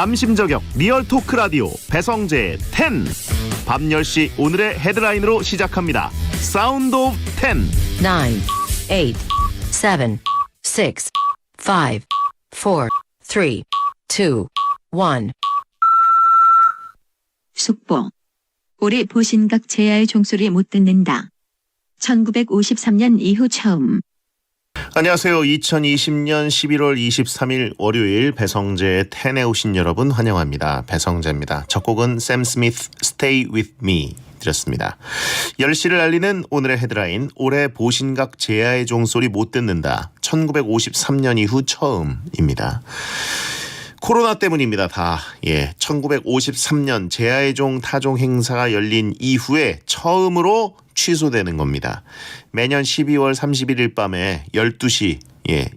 남심저격 리얼 토크 라디오 배성재의 10. 밤 10시 오늘의 헤드라인으로 시작합니다. 사운드 오브 10. 9, 8, 7, 6, 5, 4, 3, 2, 1. 속보. 올해 보신각 제야의 종소리 못 듣는다. 1953년 이후 처음. 안녕하세요. 2020년 11월 23일 월요일 배성재의 10에 오신 여러분 환영합니다. 배성재입니다. 첫 곡은 샘 스미스 Stay With Me 드렸습니다. 10시를 알리는 오늘의 헤드라인, 올해 보신각 제야의 종소리 못 듣는다. 1953년 이후 처음입니다. 코로나 때문입니다. 다. 1953년 제야의 종 타종 행사가 열린 이후에 처음으로 취소되는 겁니다. 매년 12월 31일 밤에 12시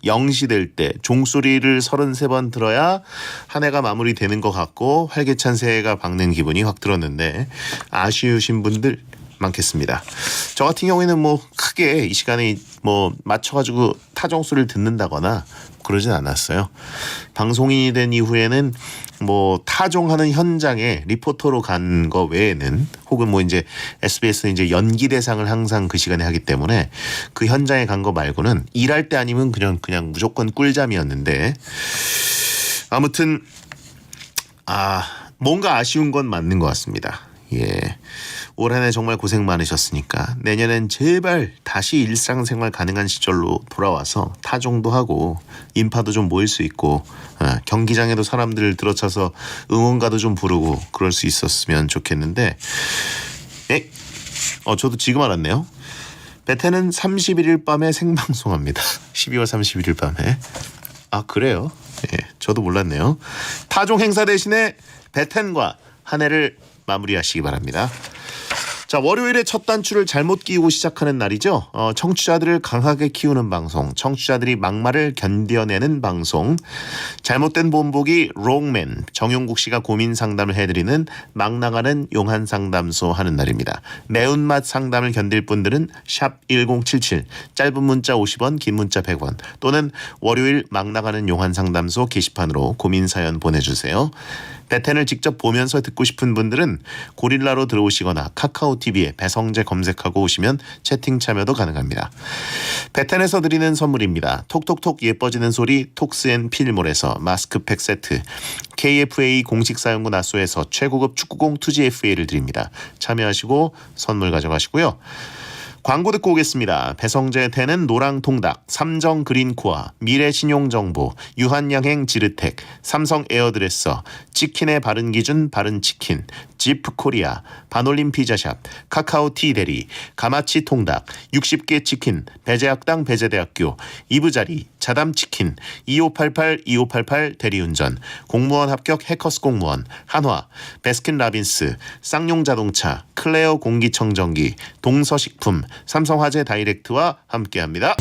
0시 될 때 종소리를 33번 들어야 한 해가 마무리되는 것 같고 활기찬 새해가 밝는 기분이 확 들었는데 아쉬우신 분들 많겠습니다. 저 같은 경우에는 크게 이 시간에 맞춰가지고 타종소리를 듣는다거나 그러진 않았어요. 방송인이 된 이후에는 타종하는 현장에 리포터로 간 거 외에는 혹은 이제 SBS는 이제 연기 대상을 항상 그 시간에 하기 때문에 그 현장에 간 거 말고는 일할 때 아니면 그냥 무조건 꿀잠이었는데 아무튼 뭔가 아쉬운 건 맞는 것 같습니다. 올 한 해 정말 고생 많으셨으니까 내년엔 제발 다시 일상생활 가능한 시절로 돌아와서 타종도 하고 인파도 좀 모일 수 있고 경기장에도 사람들 들어차서 응원가도 좀 부르고 그럴 수 있었으면 좋겠는데 저도 지금 알았네요. 베텐은 31일 밤에 생방송합니다. 12월 31일 밤에. 그래요? 저도 몰랐네요. 타종 행사 대신에 베텐과 한 해를 마무리하시기 바랍니다. 자, 월요일에 첫 단추를 잘못 끼우고 시작하는 날이죠. 청취자들을 강하게 키우는 방송, 청취자들이 막말을 견뎌내는 방송, 잘못된 본보기 롱맨, 정용국 씨가 고민 상담을 해드리는 막 나가는 용한 상담소 하는 날입니다. 매운맛 상담을 견딜 분들은 샵 1077, 짧은 문자 50원, 긴 문자 100원 또는 월요일 막 나가는 용한 상담소 게시판으로 고민 사연 보내주세요. 베텐을 직접 보면서 듣고 싶은 분들은 고릴라로 들어오시거나 카카오TV에 배성재 검색하고 오시면 채팅 참여도 가능합니다. 베텐에서 드리는 선물입니다. 톡톡톡 예뻐지는 소리 톡스앤필몰에서 마스크팩 세트, KFA 공식 사용구 나소에서 최고급 축구공 투지FA를 드립니다. 참여하시고 선물 가져가시고요. 광고 듣고 오겠습니다. 배성재 텐은 노랑통닭, 삼정 그린코아, 미래신용정보, 유한양행 지르텍, 삼성 에어드레서, 치킨의 바른기준 바른치킨, 지프코리아, 반올림 피자샵, 카카오티 대리, 가마치 통닭, 60개 치킨, 배재학당 배재대학교, 이브자리, 자담치킨, 2588 대리운전, 공무원 합격 해커스 공무원, 한화, 베스킨라빈스, 쌍용자동차, 클레어 공기청정기, 동서식품, 삼성화재 다이렉트와 함께합니다.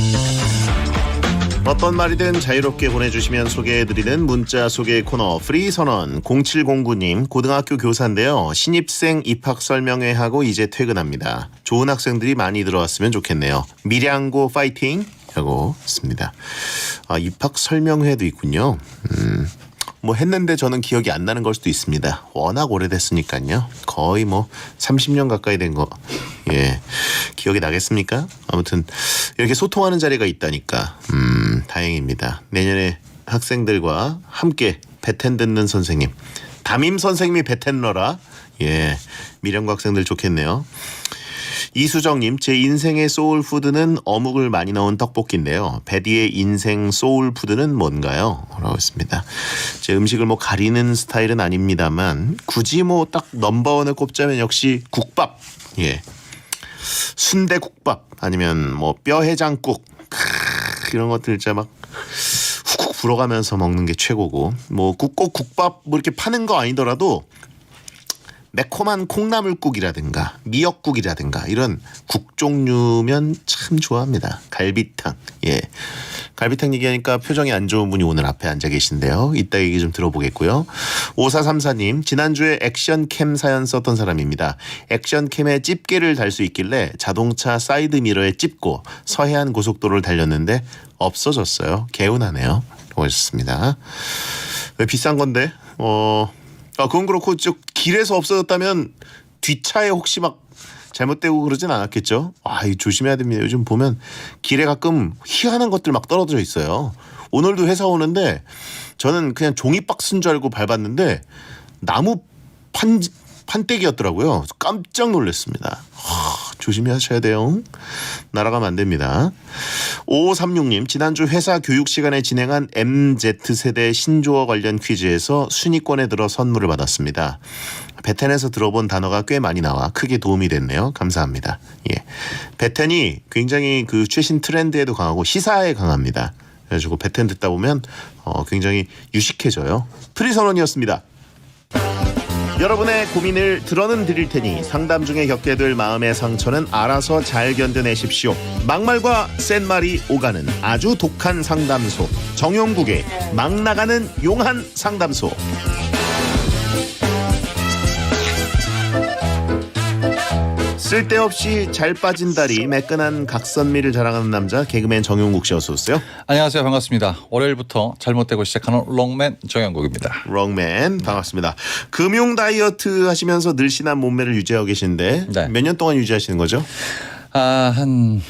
어떤 말이든 자유롭게 보내주시면 소개해드리는 문자 소개 코너 프리선언. 0709님, 고등학교 교사인데요. 신입생 입학 설명회 하고 이제 퇴근합니다. 좋은 학생들이 많이 들어왔으면 좋겠네요. 밀양고 파이팅! 하고 있습니다. 입학 설명회도 있군요. 했는데 저는 기억이 안 나는 걸 수도 있습니다. 워낙 오래됐으니까요. 거의 30년 가까이 된 거. 기억이 나겠습니까? 아무튼 이렇게 소통하는 자리가 있다니까 다행입니다. 내년에 학생들과 함께 베텐 듣는 선생님, 담임 선생님이 베텐러라. 미련고 학생들 좋겠네요. 이수정님, 제 인생의 소울푸드는 어묵을 많이 넣은 떡볶이인데요. 베디의 인생 소울푸드는 뭔가요? 라고 했습니다. 제 음식을 가리는 스타일은 아닙니다만 굳이 딱 넘버원을 꼽자면 역시 국밥. 순대국밥 아니면 뼈해장국 이런 것들 진짜 막 훅훅 불어가면서 먹는 게 최고고 꼭 국밥 이렇게 파는 거 아니더라도 매콤한 콩나물국이라든가 미역국이라든가 이런 국 종류면 참 좋아합니다. 갈비탕. 갈비탕 얘기하니까 표정이 안 좋은 분이 오늘 앞에 앉아 계신데요. 이따 얘기 좀 들어보겠고요. 5434님, 지난주에 액션캠 사연 썼던 사람입니다. 액션캠에 집게를 달 수 있길래 자동차 사이드미러에 찝고 서해안 고속도로를 달렸는데 없어졌어요. 개운하네요. 고맙습니다. 왜 비싼 건데? 그건 그렇고 길에서 없어졌다면 뒷차에 혹시 막 잘못되고 그러진 않았겠죠? 이거 조심해야 됩니다. 요즘 보면 길에 가끔 희한한 것들 막 떨어져 있어요. 오늘도 회사 오는데 저는 그냥 종이 박스인 줄 알고 밟았는데 나무 판때기였더라고요. 깜짝 놀랐습니다. 조심하셔야 돼요. 날아가면 안 됩니다. 5536님, 지난주 회사 교육 시간에 진행한 MZ세대 신조어 관련 퀴즈에서 순위권에 들어 선물을 받았습니다. 베텐에서 들어본 단어가 꽤 많이 나와 크게 도움이 됐네요. 감사합니다. 예, 베텐이 굉장히 그 최신 트렌드에도 강하고 시사에 강합니다. 그래가지고 베텐 듣다 보면 굉장히 유식해져요. 프리선언이었습니다. 여러분의 고민을 들어는 드릴 테니 상담 중에 겪게 될 마음의 상처는 알아서 잘 견뎌내십시오. 막말과 센 말이 오가는 아주 독한 상담소, 정용국의 막 나가는 용한 상담소. 쓸데없이 잘 빠진 다리, 매끈한 각선미를 자랑하는 남자 개그맨 정용국 씨 어서 오세요. 안녕하세요. 반갑습니다. 월요일부터 잘못되고 시작하는 롱맨 정영국입니다. 롱맨 반갑습니다. 금융 다이어트 하시면서 늘씬한 몸매를 유지하고 계신데 네. 몇 년 동안 유지하시는 거죠? 한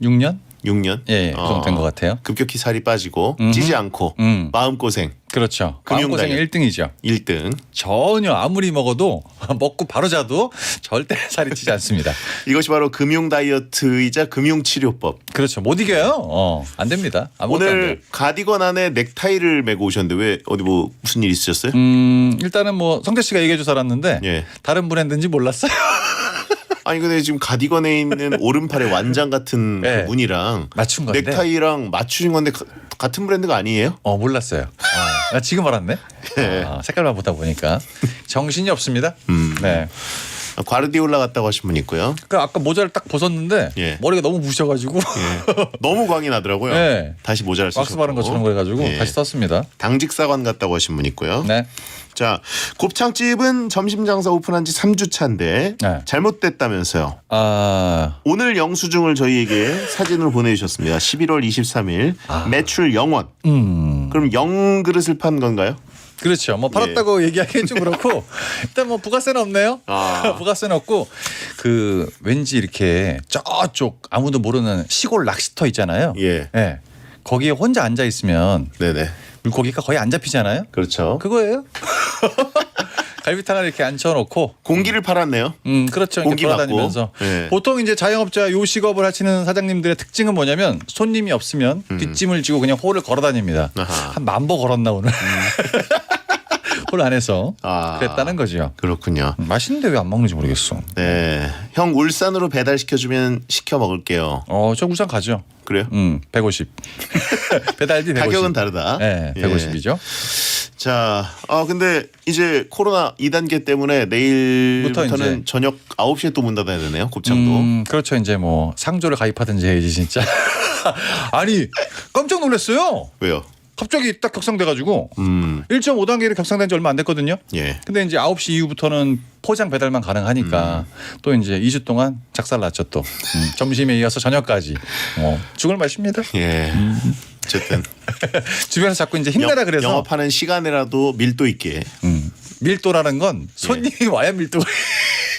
6년? 6년? 예, 그 정도 된 것 같아요. 급격히 살이 빠지고 찌지 않고 마음고생 그렇죠. 금융 마음고생이 다이어트. 1등이죠. 1등. 전혀 아무리 먹어도 먹고 바로 자도 절대 살이 찌지 않습니다. 이것이 바로 금융 다이어트이자 금융 치료법. 그렇죠. 못 이겨요. 안 됩니다. 아무것도 안 돼요. 오늘 가디건 안에 넥타이를 메고 오셨는데 왜 어디 뭐 무슨 일 있으셨어요? 일단은 뭐 성재 씨가 얘기해 줘서 알았는데 예. 다른 브랜드인지 몰랐어요. 아니 근데 지금 가디건에 있는 오른팔에 완장 같은 네. 그 무늬랑 맞춘 건데. 넥타이랑 맞추신 건데 같은 브랜드가 아니에요? 몰랐어요. 나 지금 알았네. 예. 색깔만 보다 보니까 정신이 없습니다. 네. 과르디올라 같다고 하신 분 있고요. 그 아까 모자를 딱 벗었는데 예. 머리가 너무 부셔가지고 너무 광이 나더라고요. 네. 다시 모자를 쓰셨고. 왁스 바른 것처럼 그래가지고 예. 다시 썼습니다. 당직사관 같다고 하신 분 있고요. 네. 자, 곱창집은 점심 장사 오픈한 지 3주 차인데 네. 잘못됐다면서요. 아 오늘 영수증을 저희에게 사진으로 보내주셨습니다. 11월 23일 매출 0원. 그럼 0그릇을 판 건가요? 그렇죠. 뭐 팔았다고 얘기하기엔 좀 그렇고 일단 뭐 부가세는 없네요. 부가세는 없고 그 왠지 이렇게 저쪽 아무도 모르는 시골 낚시터 있잖아요. 예. 네. 거기에 혼자 앉아 있으면 네네. 물고기가 거의 안 잡히잖아요. 그렇죠. 그거예요. 갈비탕을 이렇게 앉혀놓고 공기를 팔았네요. 그렇죠. 공기 이렇게 돌아다니면서 맞고. 예. 보통 이제 자영업자 요식업을 하시는 사장님들의 특징은 뭐냐면 손님이 없으면 뒷짐을 지고 그냥 홀을 걸어다닙니다. 아하. 한 10,000보 걸었나 오늘. 홀 안에서 그랬다는 거죠. 그렇군요. 맛있는데 왜 안 먹는지 모르겠어. 네. 형 울산으로 배달시켜주면 시켜 먹을게요. 저 울산 가죠. 그래요? 150. 배달비 150. 가격은 다르다. 네, 150이죠. 자, 근데 이제 코로나 2단계 때문에 내일부터는 이제. 저녁 9시에 또 문 닫아야 되네요. 곱창도. 그렇죠. 이제 뭐 상조를 가입하든지 해야지 진짜. 아니 깜짝 놀랐어요. 왜요? 갑자기 딱 격상돼가지고 1.5단계로 격상된 지 얼마 안 됐거든요. 예. 근데 이제 9시 이후부터는 포장 배달만 가능하니까 또 이제 2주 동안 작살났죠 또. 점심에 이어서 저녁까지. 죽을 맛입니다. 예. 어쨌든 주변에서 자꾸 이제 힘내라 그래서 영업하는 시간에라도 밀도 있게. 밀도라는 건 손님이 와야 밀도가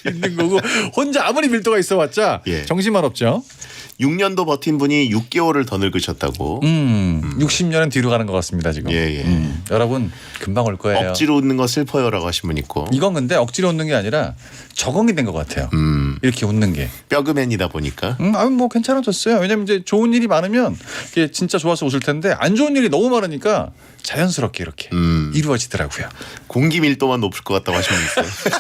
있는 거고 혼자 아무리 밀도가 있어봤자 예. 정신만 없죠. 6년도 버틴 분이 6개월을 더 늙으셨다고. 60년은 뒤로 가는 것 같습니다 지금. 예. 여러분 금방 올 거예요. 억지로 웃는 거 슬퍼요라고 하신 분 있고. 이건 근데 억지로 웃는 게 아니라 적응이 된 것 같아요. 이렇게 웃는 게. 뼈그맨이다 보니까. 뭐 괜찮아졌어요. 왜냐면 이제 좋은 일이 많으면 이게 진짜 좋아서 웃을 텐데 안 좋은 일이 너무 많으니까 자연스럽게 이렇게 이루어지더라고요. 공기 밀도만 높을 것 같다고 하신 분 있어요.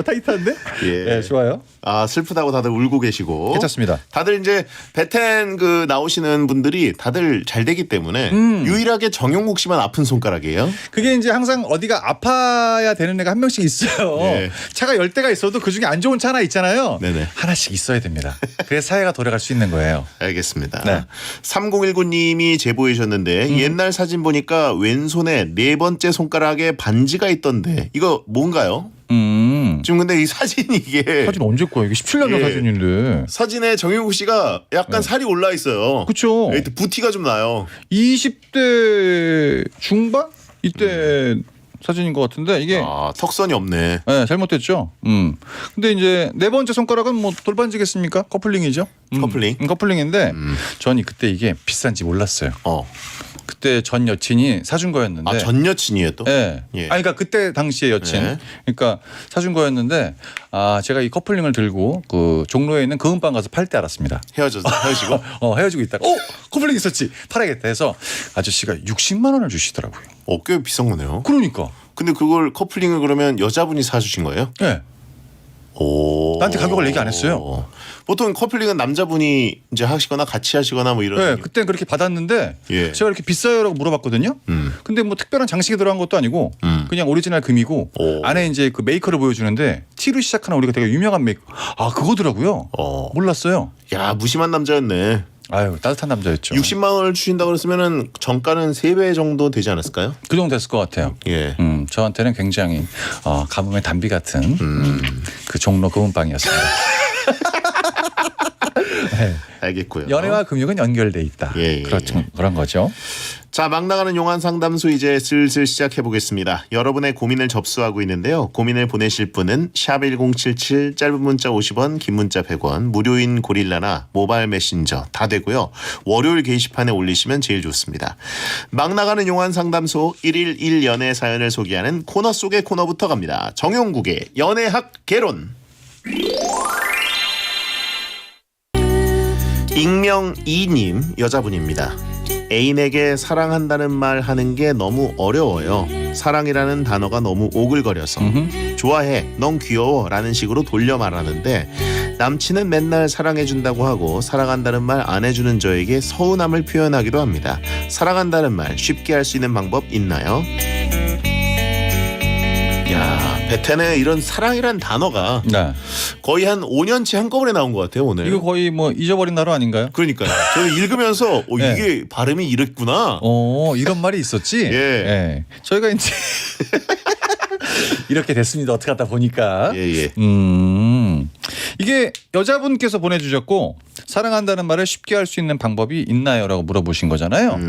타이트한데? 예. 네, 좋아요. 슬프다고 다들 울고 계시고. 괜찮습니다. 다들 이제 베텐 나오시는 분들이 다들 잘 되기 때문에 유일하게 정용국 씨만 아픈 손가락이에요. 그게 이제 항상 어디가 아파야 되는 애가 한 명씩 있어요. 네. 차가 10대가 있어도 그중에 안 좋은 차 하나 있잖아요. 네네. 하나씩 있어야 됩니다. 그래서 사회가 돌아갈 수 있는 거예요. 알겠습니다. 네. 3019님이 제보해 주셨는데 옛날 사진 보니까 왼손에 네 번째 손가락에 반지가 있던데 이거 뭔가요? 지금 근데 이 사진이 이게 사진 언제 거야? 이게 17년 전 예. 사진인데. 사진에 정용국 씨가 약간 살이 올라 있어요. 그렇죠. 부티가 좀 나요. 20대 중반? 이때 사진인 것 같은데 이게 턱선이 없네. 네, 잘못됐죠. 근데 이제 네 번째 손가락은 뭐 돌반지겠습니까? 커플링이죠. 커플링인데 전 그때 이게 비싼지 몰랐어요. 그때 전 여친이 사준 거였는데. 전 여친이에요 또? 네. 예. 그러니까 그때 당시의 여친. 네. 그러니까 사준 거였는데 제가 이 커플링을 들고 그 종로에 있는 그 음반 가서 팔 때 알았습니다. 헤어지고? 헤어지고 있다가 커플링 있었지. 팔아야겠다 해서 아저씨가 60만 원을 주시더라고요. 꽤 비싼 거네요. 그러니까. 근데 그걸 커플링을 그러면 여자분이 사주신 거예요? 네. 나한테 가격을 얘기 안 했어요. 보통 커플링은 남자분이 이제 하시거나 같이 하시거나 뭐 이런. 네, 그때 그렇게 받았는데 예. 제가 이렇게 비싸요라고 물어봤거든요. 근데 뭐 특별한 장식이 들어간 것도 아니고 그냥 오리지널 금이고 안에 이제 그 메이커를 보여주는데 T로 시작하는 우리가 되게 유명한 메이커. 그거더라고요. 몰랐어요. 야, 무심한 남자였네. 아유, 따뜻한 남자였죠. 60만 원을 주신다 그랬으면은 정가는 3배 정도 되지 않았을까요? 그 정도 됐을 것 같아요. 예. 저한테는 굉장히 가뭄의 단비 같은 그 종로 금은방이었습니다. 네. 알겠고요. 연애와 금융은 연결돼 있다. 예. 그런 거죠. 자, 막 나가는 용한 상담소 이제 슬슬 시작해 보겠습니다. 여러분의 고민을 접수하고 있는데요. 고민을 보내실 분은 샵1077 짧은 문자 50원, 긴 문자 100원, 무료인 고릴라나 모바일 메신저 다 되고요. 월요일 게시판에 올리시면 제일 좋습니다. 막 나가는 용한 상담소 1일 1연애 사연을 소개하는 코너 속의 코너부터 갑니다. 정용국의 연애학 개론. 익명 2님 여자분입니다. 애인에게 사랑한다는 말 하는 게 너무 어려워요. 사랑이라는 단어가 너무 오글거려서. 좋아해, 넌 귀여워 라는 식으로 돌려 말하는데 남친은 맨날 사랑해준다고 하고 사랑한다는 말 안 해주는 저에게 서운함을 표현하기도 합니다. 사랑한다는 말 쉽게 할 수 있는 방법 있나요? 야, 베텐의 이런 사랑이란 단어가 거의 한 5년치 한꺼번에 나온 것 같아요 오늘. 이거 거의 뭐 잊어버린 나라 아닌가요? 그러니까요. 저는 읽으면서 네. 이게 발음이 이랬구나. 이런 말이 있었지. 예. 저희가 이제 이렇게 됐습니다. 어떻게 하다 보니까. 예. 이게 여자분께서 보내주셨고 사랑한다는 말을 쉽게 할 수 있는 방법이 있나요?라고 물어보신 거잖아요.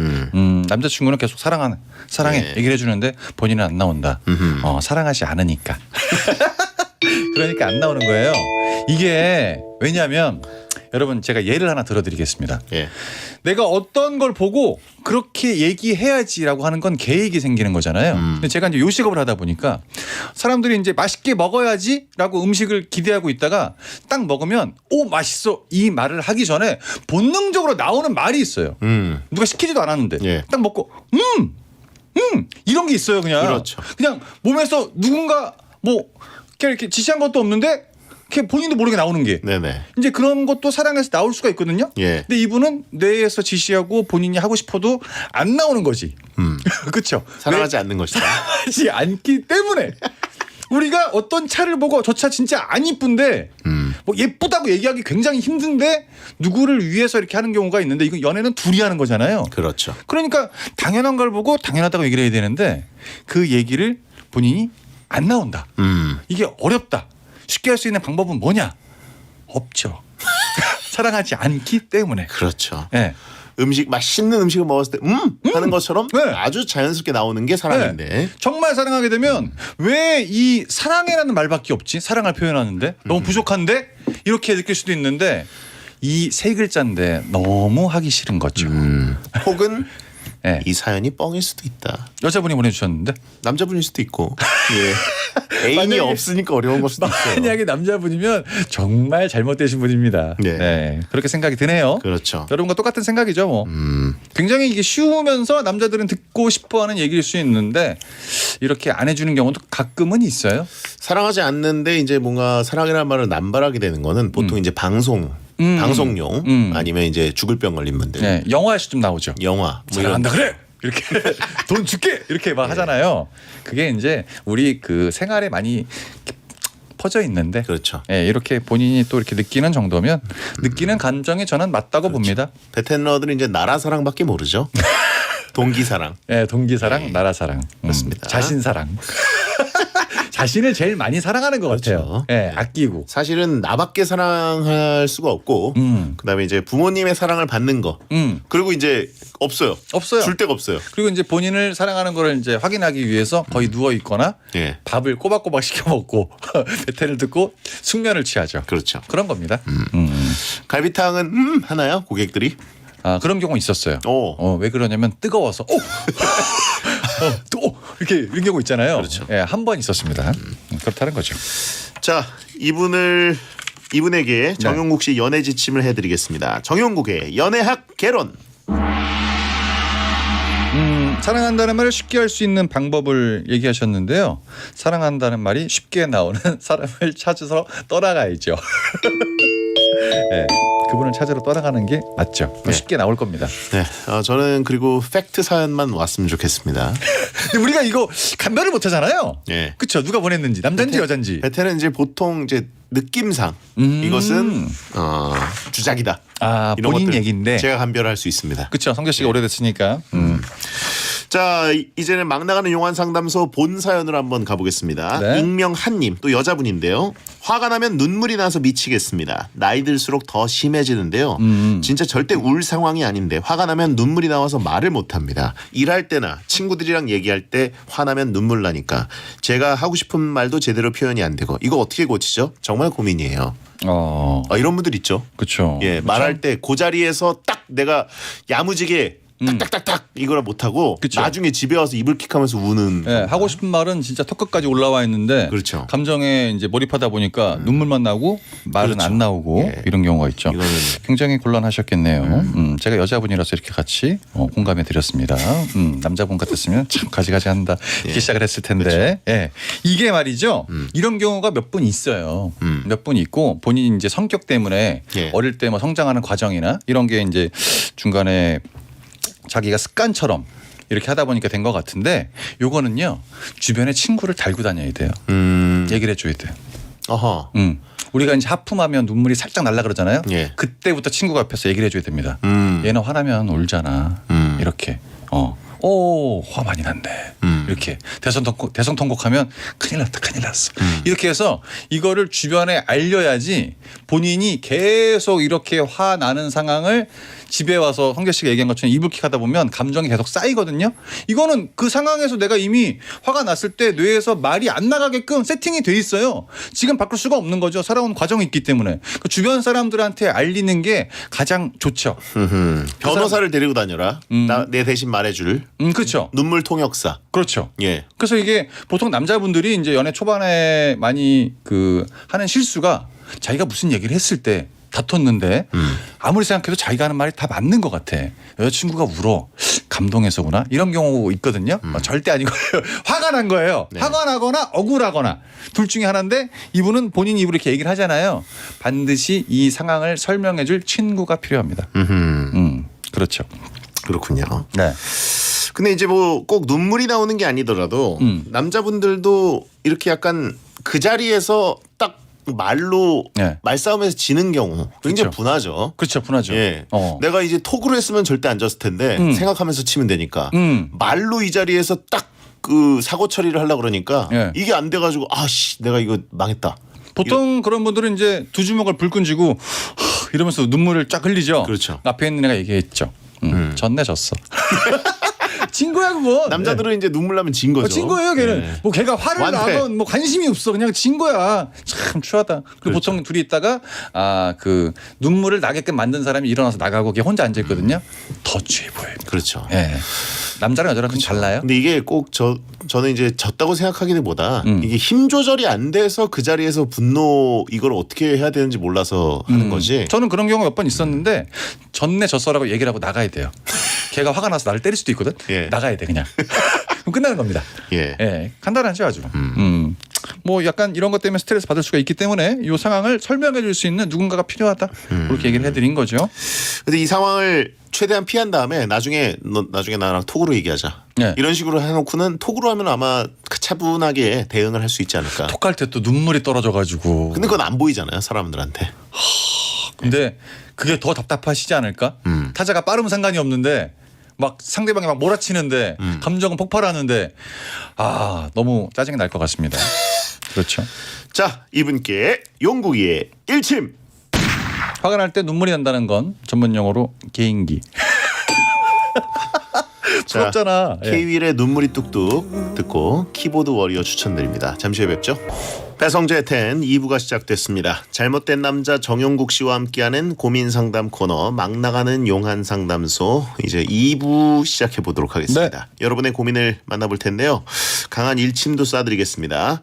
남자친구는 계속 사랑해 네. 얘기를 해주는데 본인은 안 나온다. 사랑하지 않으니까. 그러니까 안 나오는 거예요. 이게 왜냐하면 여러분 제가 예를 하나 들어드리겠습니다. 예. 내가 어떤 걸 보고 그렇게 얘기해야지라고 하는 건 계획이 생기는 거잖아요. 근데 제가 이제 요식업을 하다 보니까 사람들이 이제 맛있게 먹어야지라고 음식을 기대하고 있다가 딱 먹으면 오 맛있어 이 말을 하기 전에 본능적으로 나오는 말이 있어요. 누가 시키지도 않았는데 예. 딱 먹고 이런 게 있어요. 그냥 그렇죠. 그냥 몸에서 누군가 뭐 이렇게 지시한 것도 없는데 그냥 본인도 모르게 나오는 게 네네. 이제 그런 것도 사랑에서 나올 수가 있거든요. 예. 근데 이분은 뇌에서 지시하고 본인이 하고 싶어도 안 나오는 거지. 그렇죠. 사랑하지 않는 것이다. 하지 않기 때문에 우리가 어떤 차를 보고 저 차 진짜 안 이쁜데 뭐 예쁘다고 얘기하기 굉장히 힘든데 누구를 위해서 이렇게 하는 경우가 있는데 이건 연애는 둘이 하는 거잖아요. 그렇죠. 그러니까 당연한 걸 보고 당연하다고 얘기를 해야 되는데 그 얘기를 본인이 안 나온다. 이게 어렵다. 쉽게 할 수 있는 방법은 뭐냐? 없죠. 사랑하지 않기 때문에. 그렇죠. 네. 맛있는 음식을 먹었을 때 하는 것처럼 네. 아주 자연스럽게 나오는 게 사랑인데. 네. 정말 사랑하게 되면 왜 이 사랑해라는 말밖에 없지? 사랑을 표현하는데 너무 부족한데 이렇게 느낄 수도 있는데 이 세 글자인데 너무 하기 싫은 거죠. 혹은 네. 이 사연이 뻥일 수도 있다. 여자분이 보내주셨는데 남자분일 수도 있고. 예. 애인이 만약에- 없으니까 어려운 걸 수도 있어요. 만약에 남자분이면 정말 잘못되신 분입니다. 네. 네. 그렇게 생각이 드네요. 그렇죠. 여러분과 똑같은 생각이죠. 뭐. 굉장히 이게 쉬우면서 남자들은 듣고 싶어하는 얘기일 수 있는데 이렇게 안 해주는 경우도 가끔은 있어요. 사랑하지 않는데 이제 뭔가 사랑이라는 말을 남발하게 되는 거는 보통 이제 방송용 아니면 이제 죽을 병 걸린 분들. 네. 영화에서 좀 나오죠. 영화. 뭐 이런. 사랑한다 그래. 이렇게 돈 줄게 이렇게 막 하잖아요. 그게 이제 우리 그 생활에 많이 퍼져 있는데 그렇죠. 예, 이렇게 본인이 또 이렇게 느끼는 정도면 느끼는 감정이 저는 맞다고 봅니다. 베텐러들은 이제 나라 사랑밖에 모르죠. 동기 사랑. 예, 동기 사랑, 나라 사랑, 그렇습니다. 자신 사랑. 자신을 제일 많이 사랑하는 것 같아요. 그렇죠. 예, 아끼고. 사실은 나밖에 사랑할 수가 없고 그다음에 이제 부모님의 사랑을 받는 거 그리고 이제 없어요. 줄 데가 없어요. 그리고 이제 본인을 사랑하는 거를 이제 확인하기 위해서 거의 누워 있거나 예. 밥을 꼬박꼬박 시켜 먹고 베텐을 듣고 숙면을 취하죠. 그렇죠. 그런 겁니다. 갈비탕은 하나요? 고객들이? 아, 그런 경우 있었어요. 오. 왜 그러냐면 뜨거워서 또 이렇게 이런 경우 있잖아요. 그렇죠. 예, 한 번 있었습니다. 그렇다는 거죠. 자, 이분에게 정용국 씨 연애 지침을 해드리겠습니다. 정용국의 연애학 개론. 사랑한다는 말을 쉽게 할 수 있는 방법을 얘기하셨는데요. 사랑한다는 말이 쉽게 나오는 사람을 찾아서 떠나가야죠. 네, 그분을 찾으러 떠나가는 게 맞죠. 네. 쉽게 나올 겁니다. 네, 저는 그리고 팩트 사연만 왔으면 좋겠습니다. 근데 우리가 이거 감별을 못 하잖아요. 예. 그렇죠. 누가 보냈는지 남자인지 여잔지. 베테는 이제 보통 이제 느낌상 이것은 주작이다. 아, 이런 본인 것들 얘기인데. 제가 감별할 수 있습니다. 그렇죠. 성재 씨가 오래됐으니까. 자, 이제는 막 나가는 용한 상담소 본 사연으로 한번 가보겠습니다. 네. 익명 한님 또 여자분인데요. 화가 나면 눈물이 나서 미치겠습니다. 나이 들수록 더 심해지는데요. 진짜 절대 울 상황이 아닌데 화가 나면 눈물이 나와서 말을 못합니다. 일할 때나 친구들이랑 얘기할 때 화나면 눈물 나니까 제가 하고 싶은 말도 제대로 표현이 안 되고 이거 어떻게 고치죠? 정말 고민이에요. 이런 분들 있죠. 그렇죠. 예, 말할 때 그 자리에서 딱 내가 야무지게 딱딱딱딱 이걸 못하고 그쵸. 나중에 집에 와서 이불킥하면서 우는. 네, 하고 싶은 말은 진짜 턱끝까지 올라와 있는데 그렇죠. 감정에 이제 몰입하다 보니까 눈물만 나고 말은 그렇죠. 안 나오고 예. 이런 경우가 있죠. 이거는 굉장히 곤란하셨겠네요. 제가 여자분이라서 이렇게 같이 공감해 드렸습니다. 남자분 같았으면 참 가지가지한다 이렇게 시작을 했을 텐데 예. 이게 말이죠. 이런 경우가 몇 분 있어요. 몇 분 있고 본인 이제 성격 때문에 예. 어릴 때 뭐 성장하는 과정이나 이런 게 이제 중간에 자기가 습관처럼 이렇게 하다 보니까 된 것 같은데 요거는요 주변에 친구를 달고 다녀야 돼요. 얘기를 해줘야 돼요. 어허. 우리가 이제 하품하면 눈물이 살짝 날라 그러잖아요. 예. 그때부터 친구가 옆에서 얘기를 해줘야 됩니다. 얘는 화나면 울잖아. 이렇게. 화 많이 났네. 이렇게 대성통곡하면 큰일 났다, 큰일 났어. 이렇게 해서 이거를 주변에 알려야지 본인이 계속 이렇게 화 나는 상황을 집에 와서 성재 씨가 얘기한 것처럼 이불킥하다 보면 감정이 계속 쌓이거든요. 이거는 그 상황에서 내가 이미 화가 났을 때 뇌에서 말이 안 나가게끔 세팅이 돼 있어요. 지금 바꿀 수가 없는 거죠. 살아온 과정이 있기 때문에. 그 주변 사람들한테 알리는 게 가장 좋죠. 변호사를 데리고 다녀라. 내 대신 말해줄. 그렇죠. 눈물 통역사. 그렇죠. 예. 그래서 이게 보통 남자분들이 이제 연애 초반에 많이 하는 실수가 자기가 무슨 얘기를 했을 때 다퉜는데 아무리 생각해도 자기가 하는 말이 다 맞는 것 같아. 여자친구가 울어. 감동해서구나. 이런 경우 있거든요. 절대 아니고 화가 난 거예요. 네. 화가 나거나 억울하거나 둘 중에 하나인데 이분은 본인 입으로 이렇게 얘기를 하잖아요. 반드시 이 상황을 설명해 줄 친구가 필요합니다. 그렇죠. 그렇군요. 네. 근데 이제 뭐 꼭 눈물이 나오는 게 아니더라도 남자분들도 이렇게 약간 그 자리에서 딱 말로 네. 말싸움에서 지는 경우 굉장히 그렇죠. 분하죠. 그렇죠. 분하죠. 예. 내가 이제 톡으로 했으면 절대 안 졌을 텐데 생각하면서 치면 되니까 말로 이 자리에서 딱 그 사고 처리를 하려고 그러니까 예. 이게 안 돼가지고 아씨 내가 이거 망했다. 보통 그런 분들은 이제 두 주먹을 불끈 쥐고 이러면서 눈물을 쫙 흘리죠. 그렇죠. 앞에 있는 애가 얘기했죠. 졌네 졌어. 진 거야 그거. 남자들은 이제 눈물 나면 진 거죠. 진 거예요 걔는. 예. 뭐 걔가 화를 완패. 나건 뭐 관심이 없어. 그냥 진 거야. 참 추하다. 그리고 그렇죠. 보통 둘이 있다가 그 눈물을 나게끔 만든 사람이 일어나서 나가고 걔 혼자 앉아 있거든요. 더 취해 보여요. 그렇죠. 예. 남자랑 여자랑 좀 달라요? 근데 이게 꼭 저는 이제 졌다고 생각하기보다 이게 힘 조절이 안 돼서 그 자리에서 분노 이걸 어떻게 해야 되는지 몰라서 하는 거지. 저는 그런 경우 몇 번 있었는데 졌네 졌어라고 얘기를 하고 나가야 돼요. 걔가 화가 나서 나를 때릴 수도 있거든. 예. 나가야 돼 그냥. 그럼 끝나는 겁니다. 예. 예, 간단하죠 아주. 뭐 약간 이런 것 때문에 스트레스 받을 수가 있기 때문에 이 상황을 설명해 줄 수 있는 누군가가 필요하다. 그렇게 얘기를 해드린 거죠. 근데 이 상황을 최대한 피한 다음에 나중에 나랑 톡으로 얘기하자. 네. 이런 식으로 해놓고는 톡으로 하면 아마 차분하게 대응을 할 수 있지 않을까. 톡할 때 또 눈물이 떨어져가지고. 근데 그건 안 보이잖아요 사람들한테. 근데 그게 더 답답하시지 않을까? 타자가 빠르면 상관이 없는데 막 상대방이 막 몰아치는데 감정은 폭발하는데 너무 짜증이 날 것 같습니다. 그렇죠. 자, 이분께 용국이의 일침. 화가 날 때 눈물이 난다는 건 전문 용어로 개인기. 부럽잖아. 예. K-윌의 눈물이 뚝뚝 듣고 키보드 워리어 추천드립니다. 잠시 후에 뵙죠. 배성재의 10 2부가 시작됐습니다. 잘못된 남자 정용국 씨와 함께하는 고민 상담 코너 막 나가는 용한 상담소 이제 2부 시작해 보도록 하겠습니다. 여러분의 고민을 만나볼 텐데요. 강한 일침도 쏴드리겠습니다.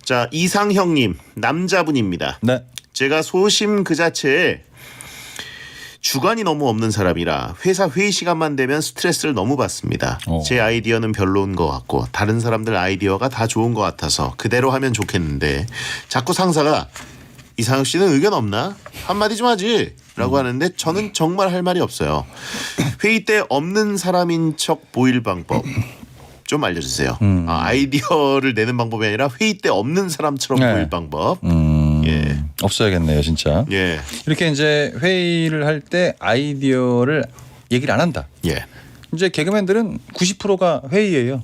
자, 이상형님 남자분입니다. 네. 제가 소심 그 자체에 주관이 너무 없는 사람이라 회사 회의 시간만 되면 스트레스를 너무 받습니다. 제 아이디어는 별로인 것 같고 다른 사람들 아이디어가 다 좋은 것 같아서 그대로 하면 좋겠는데 자꾸 상사가 이상혁 씨는 의견 없나? 한마디 좀 하지 라고 하는데 저는 정말 할 말이 없어요. 회의 때 없는 사람인 척 보일 방법 좀 알려주세요. 아이디어를 내는 방법이 아니라 회의 때 없는 사람처럼 네. 보일 방법. 예. 없어야겠네요, 진짜. 예. 이렇게 이제 회의를 할 때 아이디어를 얘기를 안 한다. 예. 이제 개그맨들은 90%가 회의예요.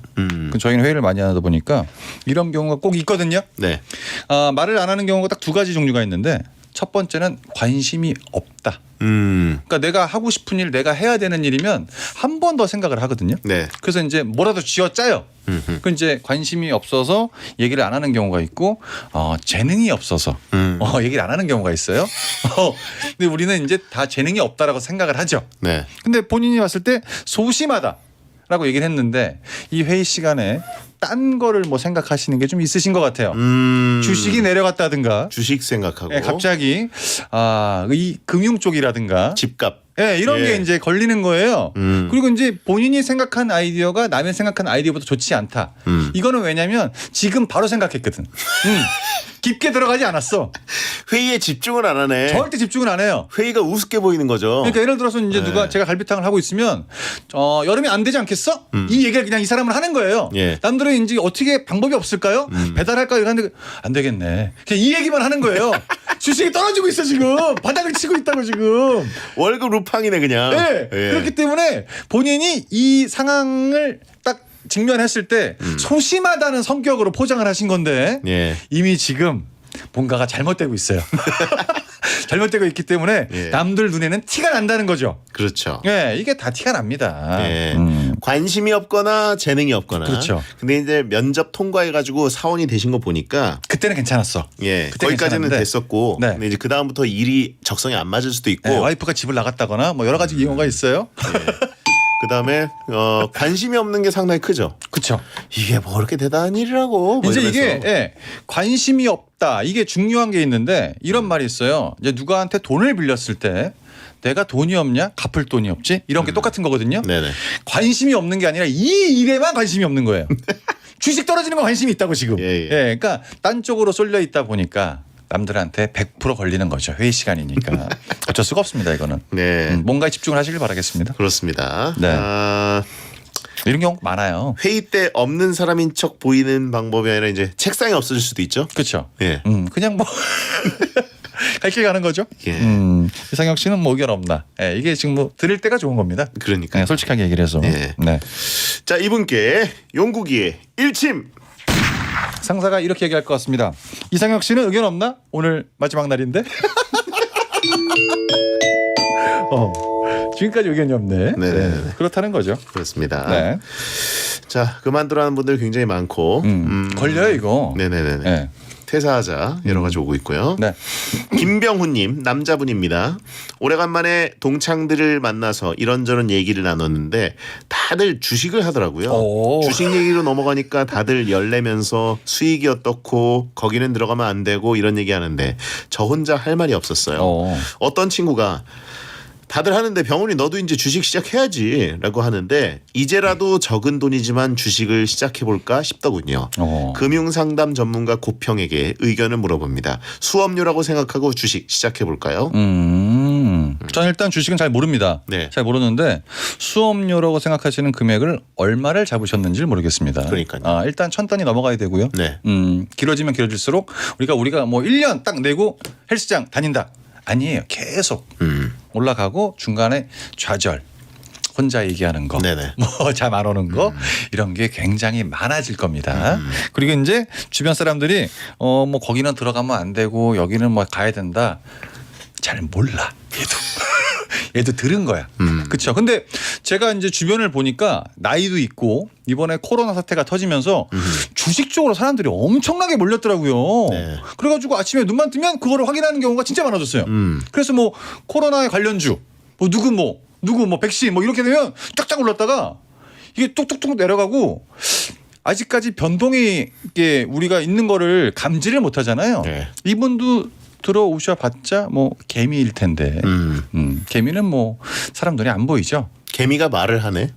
저희는 회의를 많이 하다 보니까 이런 경우가 꼭 있거든요. 네. 말을 안 하는 경우가 딱 두 가지 종류가 있는데 첫 번째는 관심이 없다. 그러니까 내가 하고 싶은 일, 내가 해야 되는 일이면 한 번 더 생각을 하거든요. 네. 그래서 이제 뭐라도 쥐어짜요. 그 이제 관심이 없어서 얘기를 안 하는 경우가 있고 재능이 없어서 얘기를 안 하는 경우가 있어요. 근데 우리는 이제 다 재능이 없다라고 생각을 하죠. 네. 근데 본인이 봤을 때 소심하다라고 얘기를 했는데 이 회의 시간에 딴 거를 뭐 생각하시는 게 좀 있으신 것 같아요. 주식이 내려갔다든가 주식 생각하고 갑자기 이 금융 쪽이라든가 집값. 이런 예. 게 이제 걸리는 거예요. 그리고 이제 본인이 생각한 아이디어가 남의 생각한 아이디어보다 좋지 않다. 이거는 왜냐면 지금 바로 생각했거든. 깊게 들어가지 않았어. 회의에 집중을 안 하네. 절대 집중을 안 해요. 회의가 우습게 보이는 거죠. 그러니까 예를 들어서 이제 네. 누가 제가 갈비탕을 하고 있으면 여름에 안 되지 않겠어? 이 얘기를 그냥 이 사람은 하는 거예요. 예. 남들은 이제 어떻게 방법이 없을까요? 배달할까요? 이러는데 안 되겠네. 그냥 이 얘기만 하는 거예요. 주식이 떨어지고 있어 지금. 바닥을 치고 있다고 지금. 월급 루팡이네 그냥. 네. 예. 그렇기 때문에 본인이 이 상황을 딱 직면했을 때 소심하다는 성격으로 포장을 하신 건데 예. 이미 지금 뭔가가 잘못되고 있어요. 잘못되고 있기 때문에 예. 남들 눈에는 티가 난다는 거죠. 그렇죠. 예, 이게 다 티가 납니다. 예. 관심이 없거나 재능이 없거나. 그렇죠. 근데 이제 면접 통과해가지고 사원이 되신 거 보니까 그때는 괜찮았어. 예. 그때 거기까지는 괜찮았는데. 됐었고. 네. 근데 이제 그 다음부터 일이 적성에 안 맞을 수도 있고. 와이프가 집을 나갔다거나 뭐 여러 가지 경우가 있어요. 그 다음에 관심이 없는 게 상당히 크죠. 그렇죠. 이게 뭐 그렇게 대단한 일이라고. 뭐 이제 이러면서. 이게 관심이 없다. 이게 중요한 게 있는데 이런 말이 있어요. 이제 누구한테 돈을 빌렸을 때 내가 돈이 없냐? 갚을 돈이 없지? 이런 게 똑같은 거거든요. 네네. 관심이 없는 게 아니라 이 일에만 관심이 없는 거예요. 주식 떨어지는 건 관심이 있다고 지금. 예. 그러니까 딴 쪽으로 쏠려 있다 보니까 남들한테 100% 걸리는 거죠. 회의 시간이니까. 어쩔 수가 없습니다. 이거는. 네. 뭔가에 집중을 하시길 바라겠습니다. 그렇습니다. 네. 이런 경우 많아요. 회의 때 없는 사람인 척 보이는 방법이 아니라 이제 책상에 없어질 수도 있죠. 그렇죠. 예. 그냥 뭐 갈 길 가는 거죠. 예. 이상혁 씨는 뭐 의견 없나. 이게 지금 뭐 들을 때가 좋은 겁니다. 그러니까. 솔직하게 얘기를 해서. 예. 네. 자, 이분께 용국이의 일침. 상사가 이렇게 얘기할 것 같습니다. 이상혁 씨는 의견 없나? 오늘 마지막 날인데. 지금까지 의견이 없네. 네네네. 그렇다는 거죠. 그렇습니다. 네. 자, 그만두라는 분들 굉장히 많고. 걸려요 이거. 네네네. 네. 퇴사하자 여러 가지 오고 있고요. 네. 김병훈님 남자분입니다. 오래간만에 동창들을 만나서 이런저런 얘기를 나눴는데 다들 주식을 하더라고요. 오. 주식 얘기로 넘어가니까 다들 열내면서 수익이 어떻고 거기는 들어가면 안 되고 이런 얘기하는데 저 혼자 할 말이 없었어요. 어떤 친구가 다들 하는데 병훈이 너도 이제 주식 시작해야지 라고 하는데 이제라도 적은 돈이지만 주식을 시작해볼까 싶더군요. 금융상담 전문가 고평에게 의견을 물어봅니다. 수업료라고 생각하고 주식 시작해볼까요? 저는 일단 주식은 잘 모릅니다. 네. 잘 모르는데 수업료라고 생각하시는 금액을 얼마를 잡으셨는지를 모르겠습니다. 그러니까요. 일단 1,000단위 넘어가야 되고요. 네. 길어지면 길어질수록 우리가 뭐 1년 딱 내고 헬스장 다닌다. 아니에요. 계속 올라가고 중간에 좌절 혼자 얘기하는 거, 네네. 뭐 잠 안 오는 거 이런 게 굉장히 많아질 겁니다. 그리고 이제 주변 사람들이 뭐 거기는 들어가면 안 되고 여기는 뭐 가야 된다. 잘 몰라. 얘도 들은 거야. 그렇죠. 근데 제가 이제 주변을 보니까 나이도 있고 이번에 코로나 사태가 터지면서 주식 쪽으로 사람들이 엄청나게 몰렸더라고요. 네. 그래가지고 아침에 눈만 뜨면 그거를 확인하는 경우가 진짜 많아졌어요. 그래서 뭐 코로나에 관련주, 뭐 누구 뭐 백신 뭐 이렇게 되면 쫙쫙 올랐다가 이게 뚝뚝뚝 내려가고 아직까지 변동이 이게 우리가 있는 거를 감지를 못 하잖아요. 네. 이분도 들어오셔봤자 뭐 개미일 텐데 개미는 뭐 사람 눈에 안 보이죠. 개미가 말을 하네.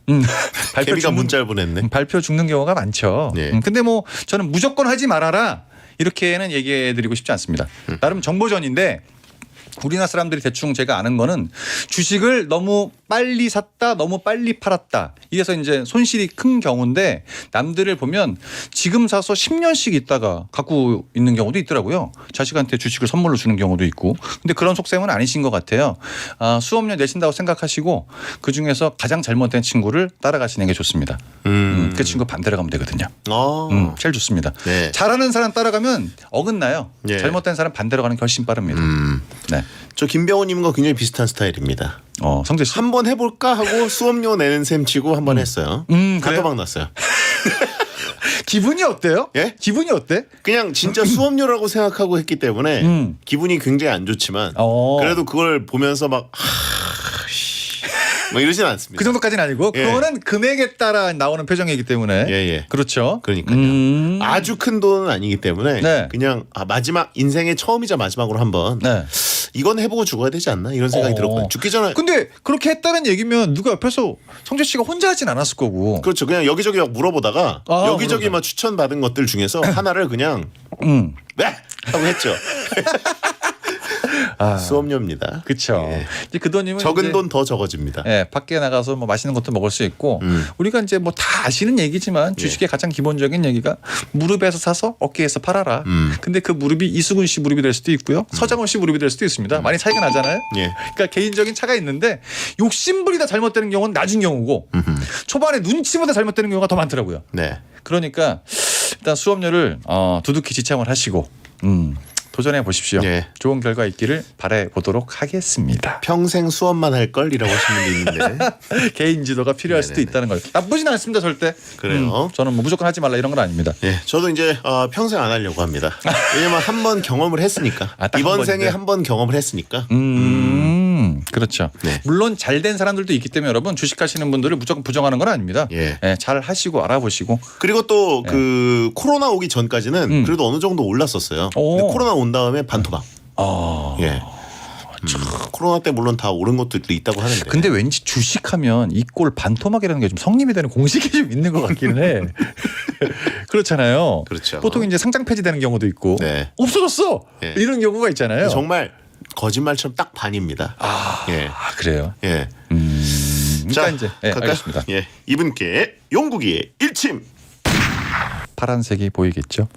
발표 개미가 죽는- 문자를 보냈네. 발표 죽는 경우가 많죠. 네. 근데 뭐 저는 무조건 하지 말아라 이렇게는 얘기해드리고 싶지 않습니다. 나름 정보전인데 우리나라 사람들이 대충 제가 아는 거는 주식을 너무 빨리 샀다 너무 빨리 팔았다 이래서 이제 손실이 큰 경우인데 남들을 보면 지금 사서 10년씩 있다가 갖고 있는 경우도 있더라고요. 자식한테 주식을 선물로 주는 경우도 있고. 근데 그런 속셈은 아니신 것 같아요. 수업료 내신다고 생각하시고 그중에서 가장 잘못된 친구를 따라가시는 게 좋습니다. 그 친구 반대로 가면 되거든요. 제일 좋습니다. 네. 잘하는 사람 따라가면 어긋나요. 예. 잘못된 사람 반대로 가는 게 훨씬 빠릅니다. 네. 저 김병호님과 굉장히 비슷한 스타일입니다. 성재 씨. 한번 해볼까 하고 수업료 내는 셈 치고 한번 했어요. 그래요? 단도박 났어요. 기분이 어때요? 예? 기분이 어때? 그냥 진짜 수업료라고 생각하고 했기 때문에 기분이 굉장히 안 좋지만 그래도 그걸 보면서 막 뭐 이러진 않습니다. 그 정도까지는 아니고 예. 그거는 금액에 따라 나오는 표정이기 때문에 예. 그렇죠. 그러니까요. 아주 큰 돈은 아니기 때문에 네. 그냥 마지막 인생의 처음이자 마지막으로 한번 네. 이건 해보고 죽어야 되지 않나 이런 생각이 들었거든요. 죽기 전에 근데 그렇게 했다는 얘기면 누가 옆에서 성재 씨가 혼자 하진 않았을 거고. 그렇죠. 그냥 여기저기 막 물어보다가 여기저기 막 추천받은 것들 중에서 하나를 그냥 네 하고 했죠. 수업료입니다. 그렇죠. 예. 이제 그 돈이면 적은 이제 돈 더 적어집니다. 예, 밖에 나가서 뭐 맛있는 것도 먹을 수 있고 우리가 이제 뭐 다 아시는 얘기지만 주식의 가장 기본적인 얘기가 무릎에서 사서 어깨에서 팔아라. 근데 그 무릎이 이수근 씨 무릎이 될 수도 있고요. 서장훈 씨 무릎이 될 수도 있습니다. 많이 차이가 나잖아요. 예. 그러니까 개인적인 차가 있는데 욕심부리다 잘못되는 경우는 낮은 경우고 초반에 눈치보다 잘못되는 경우가 더 많더라고요. 네. 그러니까 일단 수업료를 두둑히 지참을 하시고 도전해 보십시오. 예. 좋은 결과 있기를 바래 보도록 하겠습니다. 평생 수업만 할 걸이라고 하시는 분이 있는데 개인 지도가 필요할 수도 있다는 걸. 나쁘진 않습니다, 절대. 그래요. 저는 뭐 무조건 하지 말라 이런 건 아닙니다. 예, 저도 이제 평생 안 하려고 합니다. 왜냐면 한 번 경험을 했으니까 딱 한 이번 번인데. 생에 한 번 경험을 했으니까 그렇죠. 네. 물론 잘 된 사람들도 있기 때문에 여러분 주식하시는 분들을 무조건 부정하는 건 아닙니다. 예. 잘 하시고 알아보시고. 그리고 또 그 코로나 오기 전까지는 그래도 어느 정도 올랐었어요. 오. 근데 코로나 온 다음에 반토막. 예. 코로나 때 물론 다 오른 것들도 있다고 하는데. 근데 왠지 주식하면 이 꼴 반토막이라는 게 좀 성립이 되는 공식이 좀 있는 것 같기는 해. 그렇잖아요. 그렇죠. 보통 이제 상장 폐지되는 경우도 있고 네. 없어졌어 예. 이런 경우가 있잖아요. 정말 거짓말처럼 딱 반입니다. 예. 그래요. 예. 그러니까 이제 갈까요? 알겠습니다. 예. 이분께 용국이의 일침. 파란색이 보이겠죠?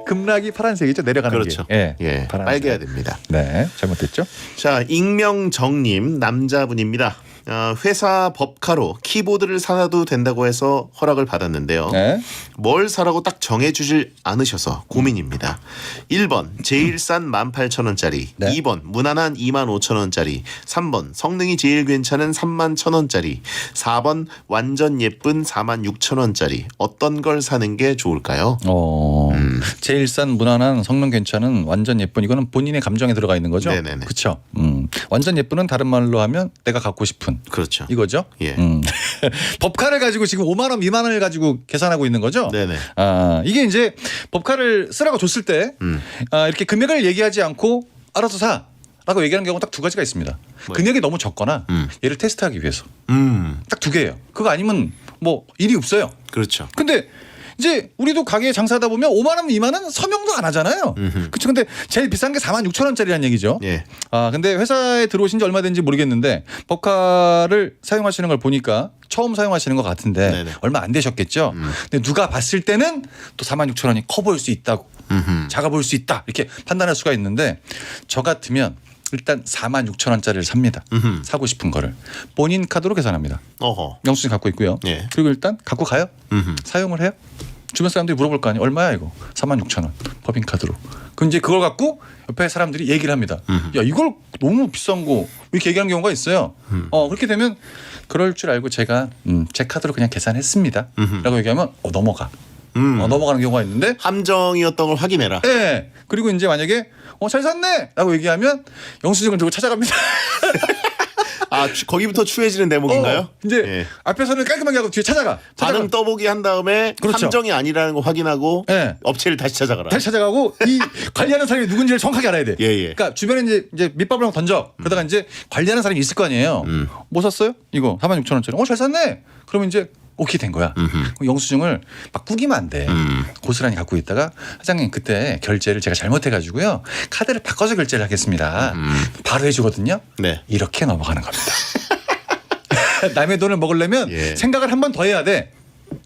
급락이 파란색이죠. 내려가는 그렇죠. 게. 예. 파란색. 빨개야 됩니다. 네, 잘못됐죠? 자, 익명정님 남자분입니다. 회사 법카로 키보드를 사도 된다고 해서 허락을 받았는데요. 네. 뭘 사라고 딱 정해주질 않으셔서 고민입니다. 1번 제일 싼 18,000원짜리, 네. 2번 무난한 25,000원짜리, 3번 성능이 제일 괜찮은 31,000원짜리, 4번 완전 예쁜 46,000원짜리. 어떤 걸 사는 게 좋을까요? 제일 싼 무난한 성능 괜찮은 완전 예쁜 이거는 본인의 감정에 들어가 있는 거죠. 네네네. 그렇죠. 완전 예쁜은 다른 말로 하면 내가 갖고 싶은 그렇죠. 이거죠. 예. 법카를 가지고 지금 5만 원 미만을 가지고 계산하고 있는 거죠. 네네. 이게 이제 법카를 쓰라고 줬을 때 이렇게 금액을 얘기하지 않고 알아서 사라고 얘기하는 경우가 딱 두 가지가 있습니다. 금액이 너무 적거나 얘를 테스트하기 위해서 딱 두 개예요. 그거 아니면 뭐 일이 없어요. 그렇죠. 근데 이제 우리도 가게에 장사하다 보면 5만 원 미만은 서명도 안 하잖아요. 그렇죠. 근데 제일 비싼 게 46,000원짜리라는 얘기죠. 예. 근데 회사에 들어오신 지 얼마 된지 모르겠는데 법카를 사용하시는 걸 보니까 처음 사용하시는 것 같은데 네네. 얼마 안 되셨겠죠. 근데 누가 봤을 때는 또 46,000원이 커 보일 수 있다고 작아 보일 수 있다 이렇게 판단할 수가 있는데 저 같으면 일단 46,000원짜리를 삽니다. 음흠. 사고 싶은 거를 본인 카드로 계산합니다. 어허. 영수증 갖고 있고요. 예. 그리고 일단 갖고 가요. 음흠. 사용을 해요. 주변 사람들이 물어볼 거 아니에요. 얼마야 이거? 46,000원 법인카드로. 그럼 이제 그걸 갖고 옆에 사람들이 얘기를 합니다. 야 이걸 너무 비싼 거 이렇게 얘기하는 경우가 있어요. 그렇게 되면 그럴 줄 알고 제가 제 카드로 그냥 계산했습니다. 라고 얘기하면 넘어가. 넘어가는 경우가 있는데 함정이었던 걸 확인해라. 네. 그리고 이제 만약에 잘 샀네 라고 얘기하면 영수증을 들고 찾아갑니다. 아 거기부터 추해지는 대목인가요? 이제 예. 앞에서는 깔끔하게 하고 뒤에 찾아가. 반응 떠보기 한 다음에 그렇죠. 함정이 아니라는 거 확인하고 예. 업체를 다시 찾아가라. 다시 찾아가고 이 관리하는 사람이 누군지를 정확하게 알아야 돼. 예, 예. 그러니까 주변에 이제 밑밥을 한번 던져. 그러다가 이제 관리하는 사람이 있을 거 아니에요. 뭐 샀어요? 이거 46,000원짜리. 잘 샀네. 그러면 이제 오케이 된 거야. 그럼 영수증을 막 구기면 안 돼. 고스란히 갖고 있다가 사장님 그때 결제를 제가 잘못해가지고요. 카드를 바꿔서 결제를 하겠습니다. 바로 해주거든요. 네. 이렇게 넘어가는 겁니다. 남의 돈을 먹으려면 예. 생각을 한 번 더 해야 돼.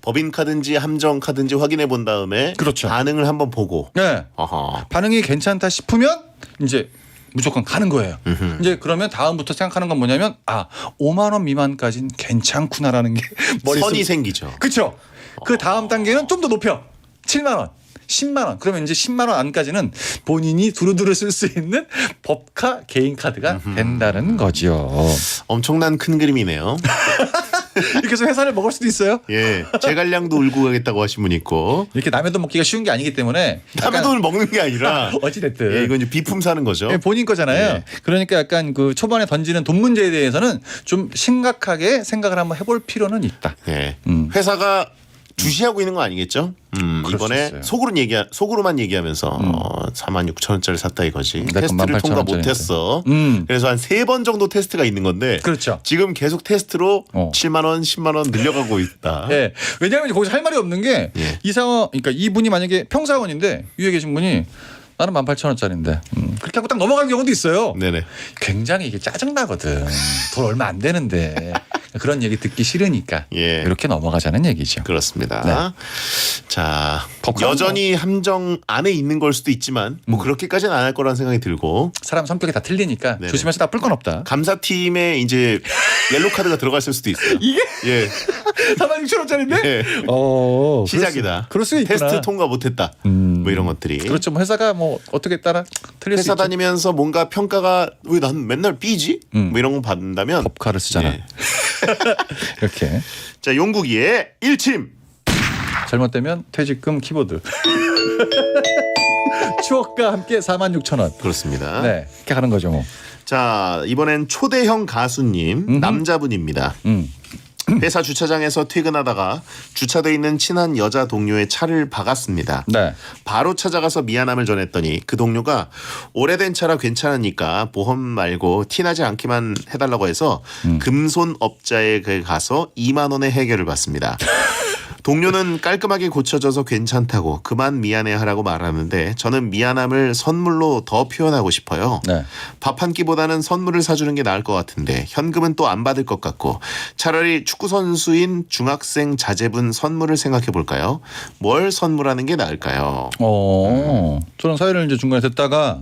법인 카드인지 함정 카드인지 확인해 본 다음에 그렇죠. 반응을 한번 보고. 네. 어허. 반응이 괜찮다 싶으면 이제 무조건 가는 거예요. 이제 그러면 다음부터 생각하는 건 뭐냐면 5만 원 미만까지는 괜찮구나라는 게 머릿속에 선이 생기죠. 그렇죠. 그 다음 단계는 좀 더 높여. 7만 원. 10만 원. 그러면 이제 10만 원 안까지는 본인이 두루두루 쓸 수 있는 법카 개인 카드가 된다는 거죠. 엄청난 큰 그림이네요. 이렇게 해서 회사를 먹을 수도 있어요. 예. 제갈량도 울고 가겠다고 하신 분 있고. 이렇게 남의 돈 먹기가 쉬운 게 아니기 때문에 남의 돈을 먹는 게 아니라 어찌됐든 예, 이건 이제 비품 사는 거죠. 예, 본인 거잖아요. 예. 그러니까 약간 그 초반에 던지는 돈 문제에 대해서는 좀 심각하게 생각을 한번 해볼 필요는 있다. 예. 회사가 주시하고 있는 거 아니겠죠? 그럴 수 이번에 있어요. 속으로만 얘기하면서 46,000원짜리 샀다 이거지. 내 건 테스트를 통과 18,000원짜리인데. 못했어. 그래서 한 3번 정도 테스트가 있는 건데 그렇죠. 지금 계속 테스트로 어. 7만 원, 10만 원 늘려가고 있다. 예. 왜냐하면 거기서 할 말이 없는 게 예. 이 상황, 그러니까 이분이 만약에 평사원인데 위에 계신 분이 나는 18,000원짜리인데 그렇게 하고 딱 넘어가는 경우도 있어요. 네네. 굉장히 이게 짜증나거든. 돈 얼마 안 되는데 그런 얘기 듣기 싫으니까 예. 이렇게 넘어가자는 얘기죠. 그렇습니다. 네. 자, 법카는 여전히 함정 안에 있는 걸 수도 있지만 뭐 그렇게까지는 안 할 거라는 생각이 들고 사람 성격이 다 틀리니까 네네. 조심해서 나쁠 건 없다. 감사팀에 이제 옐로 카드가 들어갔을 수도 있어요. 이게 예. 46,000원짜리인데? 예. 시작이다. 그럴 수 있구나. 테스트 통과 못했다. 뭐 이런 것들이. 그렇죠. 뭐 회사가 뭐 어떻게 따라 틀릴 수 회사 있죠. 다니면서 뭔가 평가가 왜 난 맨날 B지? 뭐 이런 거 받는다면 법카를 쓰잖아. 예. 이렇게. 자, 용국이의 일침. 잘못되면 퇴직금 키보드. 추억과 함께 46,000원. 그렇습니다. 네. 이렇게 가는 거죠, 뭐. 자, 이번엔 초대형 가수님 남자분입니다. 회사 주차장에서 퇴근하다가 주차돼 있는 친한 여자 동료의 차를 박았습니다. 네. 바로 찾아가서 미안함을 전했더니 그 동료가 오래된 차라 괜찮으니까 보험 말고 티나지 않게만 해달라고 해서 금손업자에 가서 2만 원의 해결을 받습니다. 동료는 깔끔하게 고쳐져서 괜찮다고 그만 미안해하라고 말하는데 저는 미안함을 선물로 더 표현하고 싶어요. 네. 밥 한 끼보다는 선물을 사주는 게 나을 것 같은데 현금은 또 안 받을 것 같고 차라리 축구 선수인 중학생 자제분 선물을 생각해 볼까요? 뭘 선물하는 게 나을까요? 저는 사연을 이제 중간에 듣다가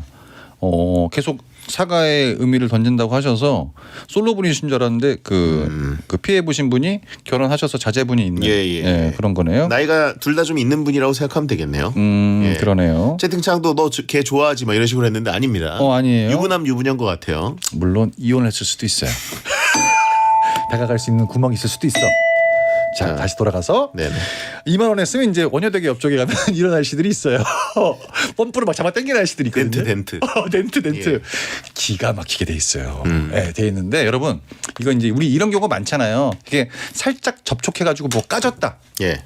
계속 사과의 의미를 던진다고 하셔서 솔로분이신 줄 알았는데 그 피해 보신 분이 결혼하셔서 자제분이 있는 예. 그런 거네요. 나이가 둘 다 좀 있는 분이라고 생각하면 되겠네요. 예. 그러네요. 채팅창도 너 걔 좋아하지 막 이런 식으로 했는데 아닙니다. 아니에요. 유부남 유부녀인 것 같아요. 물론 이혼했을 수도 있어요. 다가갈 수 있는 구멍이 있을 수도 있어. 자, 다시 돌아가서 네네. 2만 원 했으면 이제 원효대교 옆쪽에 가면 이런 아저씨들이 있어요. 펌프로 막 잡아 당기는 아저씨들이 있거든요. 덴트. 덴트. 예. 기가 막히게 돼 있어요. 네, 돼 있는데 여러분 이거 이제 우리 이런 경우가 많잖아요. 이게 살짝 접촉해가지고 뭐 까졌다. 예.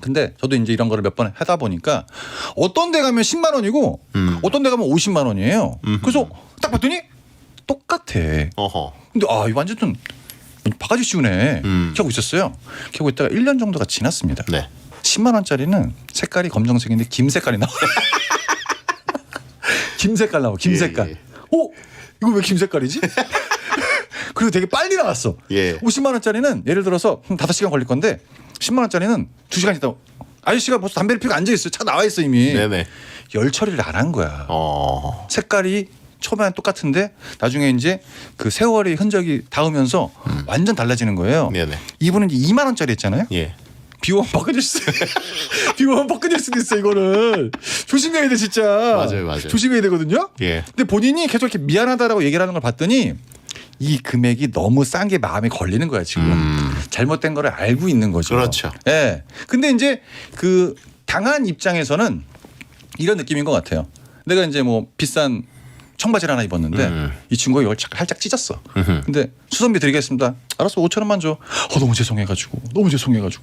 근데 저도 이제 이런 거를 몇 번 하다 보니까 어떤 데 가면 10만 원이고 어떤 데 가면 50만 원이에요. 그래서 딱 봤더니 똑같아. 어허. 근데 이거 완전 좀 바가지 씌우네. 켜고 있었어요. 켜고 있다가 1년 정도가 지났습니다. 네. 10만 원짜리는 색깔이 검정색인데 김 색깔이 나와. 김 색깔 나와. 김 색깔. 예. 이거 왜 김 색깔이지? 그리고 되게 빨리 나왔어. 예. 50만 원짜리는 예를 들어서 5시간 걸릴 건데 10만 원짜리는 2시간 있다. 아저씨가 벌써 담배를 피우고 앉아 있어요. 차 나와 있어 이미. 네네. 열 처리를 안 한 거야. 어. 색깔이 처음에는 똑같은데 나중에 이제 그 세월의 흔적이 닿으면서 완전 달라지는 거예요. 네네. 이분은 이제 2만 원짜리 했잖아요. 예. 비오면 벗겨질 수 비오면 벗겨질 수도 있어. 이거는 조심해야 돼 진짜. 맞아요. 조심해야 되거든요. 예. 근데 본인이 계속 이렇게 미안하다라고 얘기를 하는 걸 봤더니 이 금액이 너무 싼 게 마음에 걸리는 거야 지금. 잘못된 거를 알고 있는 거죠. 그렇죠. 예. 근데 이제 그 당한 입장에서는 이런 느낌인 것 같아요. 내가 이제 뭐 비싼 청바지를 하나 입었는데 이 친구가 이걸 살짝 찢었어. 근데 수선비 드리겠습니다. 알았어 5천 원만 줘. 너무 죄송해가지고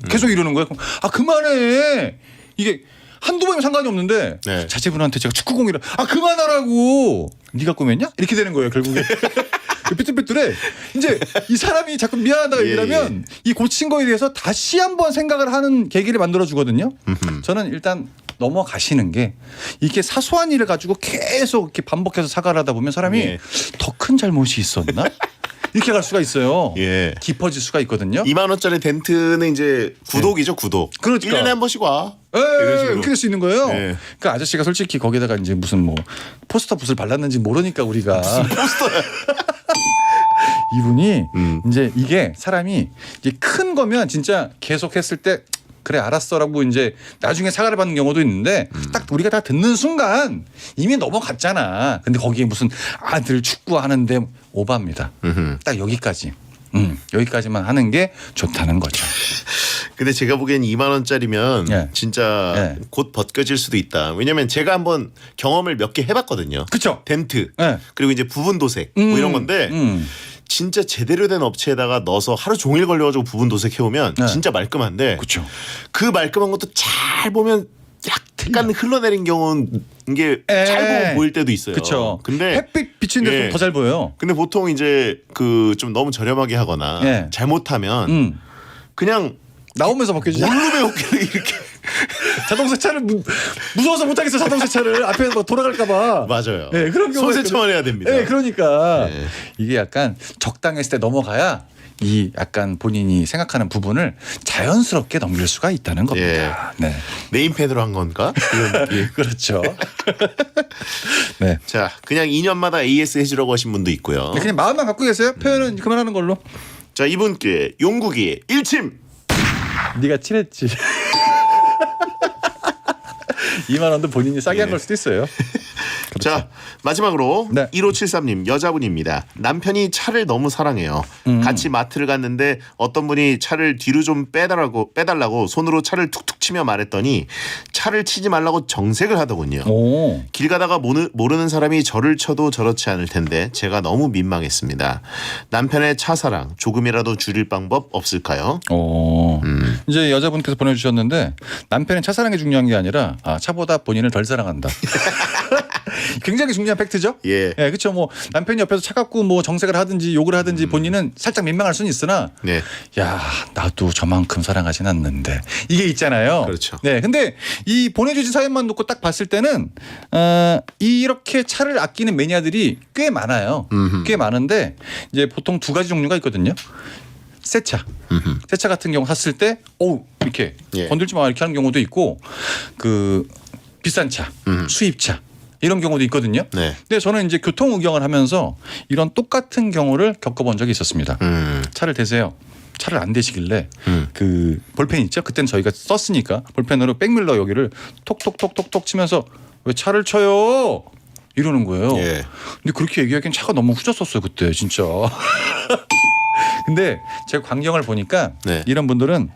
계속 이러는 거야. 그럼 그만해. 이게 한두 번이면 상관이 없는데 네. 자제분한테 제가 축구공이라 그만하라고. 네가 꾸몄냐? 이렇게 되는 거예요 결국에. 삐뚤삐뚤해. 이제 이 사람이 자꾸 미안하다고 얘기를 하면 이 고친 거에 대해서 다시 한번 생각을 하는 계기를 만들어 주거든요. 저는 일단 넘어가시는 게 이렇게 사소한 일을 가지고 계속 이렇게 반복해서 사과를 하다 보면 사람이 예. 더 큰 잘못이 있었나? 이렇게 갈 수가 있어요. 예. 깊어질 수가 있거든요. 2만 원짜리 덴트는 이제 구독이죠, 구독. 그러니까. 1년에 한 번씩 와. 예, 이런 식으로. 그렇게 될 수 있는 거예요. 네. 그러니까 아저씨가 솔직히 거기다가 이제 무슨 뭐 포스터 붓을 발랐는지 모르니까 우리가 이분이 이제 이게 사람이 이제 큰 거면 진짜 계속 했을 때 그래 알았어라고 이제 나중에 사과를 받는 경우도 있는데 딱 우리가 다 듣는 순간 이미 넘어갔잖아. 근데 거기에 무슨 아들 축구하는데 오바입니다. 딱 여기까지. 여기까지만 하는 게 좋다는 거죠. 근데 제가 보기엔 2만 원짜리면 예. 진짜 예. 곧 벗겨질 수도 있다. 왜냐면 제가 한번 경험을 몇 개 해봤거든요. 그쵸? 덴트 예. 그리고 이제 부분 도색 뭐 이런 건데 진짜 제대로 된 업체에다가 넣어서 하루 종일 걸려가지고 부분 도색 해오면 네. 진짜 말끔한데 그쵸. 그 말끔한 것도 잘 보면 약간 흘러내린 경우는 이게 에. 잘 보면 보일 때도 있어요. 그쵸. 근데 햇빛 비치는 데서 예. 더 잘 보여요. 근데 보통 이제 그 좀 너무 저렴하게 하거나 예. 잘못하면 그냥 나오면서 벗겨지죠. 몰루베 어깨를 이렇게 자동 세차를 무서워서 못하겠어. 자동 세차를 앞에서 막 돌아갈까봐. 맞아요. 네, 그런 경우가 손세차만 해야 됩니다. 네, 그러니까 네. 이게 약간 적당했을 때 넘어가야 이 약간 본인이 생각하는 부분을 자연스럽게 넘길 수가 있다는 겁니다. 네, 네임펜으로 한 건가? 이런 느낌. 그렇죠. 네. 자, 그냥 2년마다 AS 해주라고 하신 분도 있고요. 그냥 마음만 갖고 계세요. 표현은 그만하는 걸로. 자, 이분께 용국이 일침. 네가 칠했지. 2만 원도 본인이 싸게 한 걸 수도 있어요. 자, 마지막으로 네. 1573님 여자분입니다. 남편이 차를 너무 사랑해요. 같이 마트를 갔는데 어떤 분이 차를 뒤로 좀 빼달라고 손으로 차를 툭툭 치며 말했더니 차를 치지 말라고 정색을 하더군요. 오. 길 가다가 모르는 사람이 저를 쳐도 저렇지 않을 텐데 제가 너무 민망했습니다. 남편의 차 사랑 조금이라도 줄일 방법 없을까요? 오. 이제 여자분께서 보내주셨는데 남편의 차 사랑이 중요한 게 아니라 차보다 본인을 덜 사랑한다. 굉장히 중요한 팩트죠. 예. 그렇죠. 뭐 남편이 옆에서 차갑고 뭐 정색을 하든지 욕을 하든지 본인은 살짝 민망할 수는 있으나, 네. 야 나도 저만큼 사랑하진 않는데 이게 있잖아요. 그렇죠. 네. 근데 이 보내주신 사연만 놓고 딱 봤을 때는 이렇게 차를 아끼는 매니아들이 꽤 많아요. 꽤 많은데 이제 보통 두 가지 종류가 있거든요. 새 차. 새 차 같은 경우 샀을 때, 이렇게 예. 건들지 마 이렇게 하는 경우도 있고, 그 비싼 차, 수입차 이런 경우도 있거든요. 네. 근데 저는 이제 교통 의경을 하면서 이런 똑같은 경우를 겪어본 적이 있었습니다. 차를 대세요. 차를 안 대시길래 그 볼펜 있죠? 그때는 저희가 썼으니까 볼펜으로 백밀러 여기를 톡톡톡톡톡 치면서 왜 차를 쳐요? 이러는 거예요. 예. 근데 그렇게 얘기하기엔 차가 너무 후졌었어요 그때 진짜. 근데 제가 광경을 보니까 네. 이런 분들은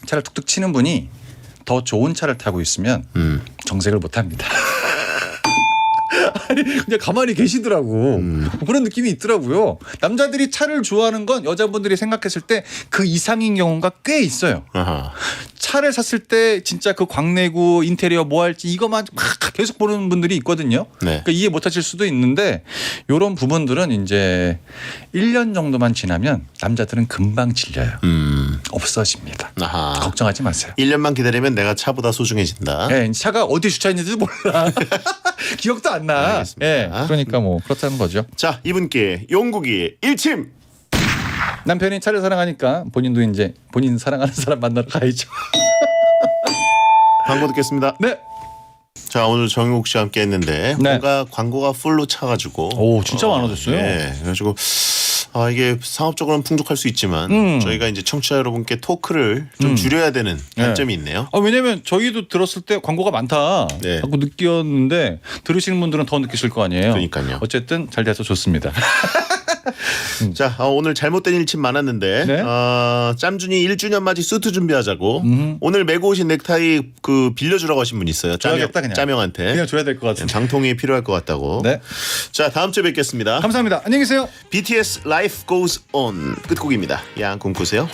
차를 툭툭 치는 분이 더 좋은 차를 타고 있으면 정색을 못 합니다. 아니 그냥 가만히 계시더라고. 그런 느낌이 있더라고요. 남자들이 차를 좋아하는 건 여자분들이 생각했을 때 그 이상인 경우가 꽤 있어요. 아하. 차를 샀을 때 진짜 그 광내구 인테리어 뭐 할지 이것만 막 계속 보는 분들이 있거든요. 네. 그러니까 이해 못 하실 수도 있는데 이런 부분들은 이제 1년 정도만 지나면 남자들은 금방 질려요. 없어집니다. 아하. 걱정하지 마세요. 1년만 기다리면 내가 차보다 소중해진다. 네, 차가 어디 주차했는지도 몰라. 기억도 안 나. 알겠습니다. 예, 그러니까 뭐 그렇다는 거죠. 자, 이분께 용국이 일침. 남편이 차를 사랑하니까 본인도 이제 본인 사랑하는 사람 만나러 가야죠. 광고 듣겠습니다. 네. 자, 오늘 정용욱 씨와 함께 했는데 네. 뭔가 광고가 풀로 차가지고 오, 진짜 많아졌어요. 네, 그래가지고 이게 상업적으로는 풍족할 수 있지만 저희가 이제 청취자 여러분께 토크를 좀 줄여야 되는 단점이 있네요. 왜냐면 저희도 들었을 때 광고가 많다 네. 하고 느꼈는데 들으시는 분들은 더 느끼실 거 아니에요. 그러니까요. 어쨌든 잘 돼서 좋습니다. 자, 오늘 잘못된 일침 많았는데 네. 짬준이 1주년 맞이 수트 준비하자고 오늘 메고 오신 넥타이 그 빌려주라고 하신 분 있어요. 줘야겠다, 그냥. 짜명한테. 그냥 줘야 될 것 같습니다. 장통이 필요할 것 같다고. 네. 자, 다음 주에 뵙겠습니다. 감사합니다. 안녕히 계세요. BTS Life Goes On 끝곡입니다. 양 꿈꾸세요.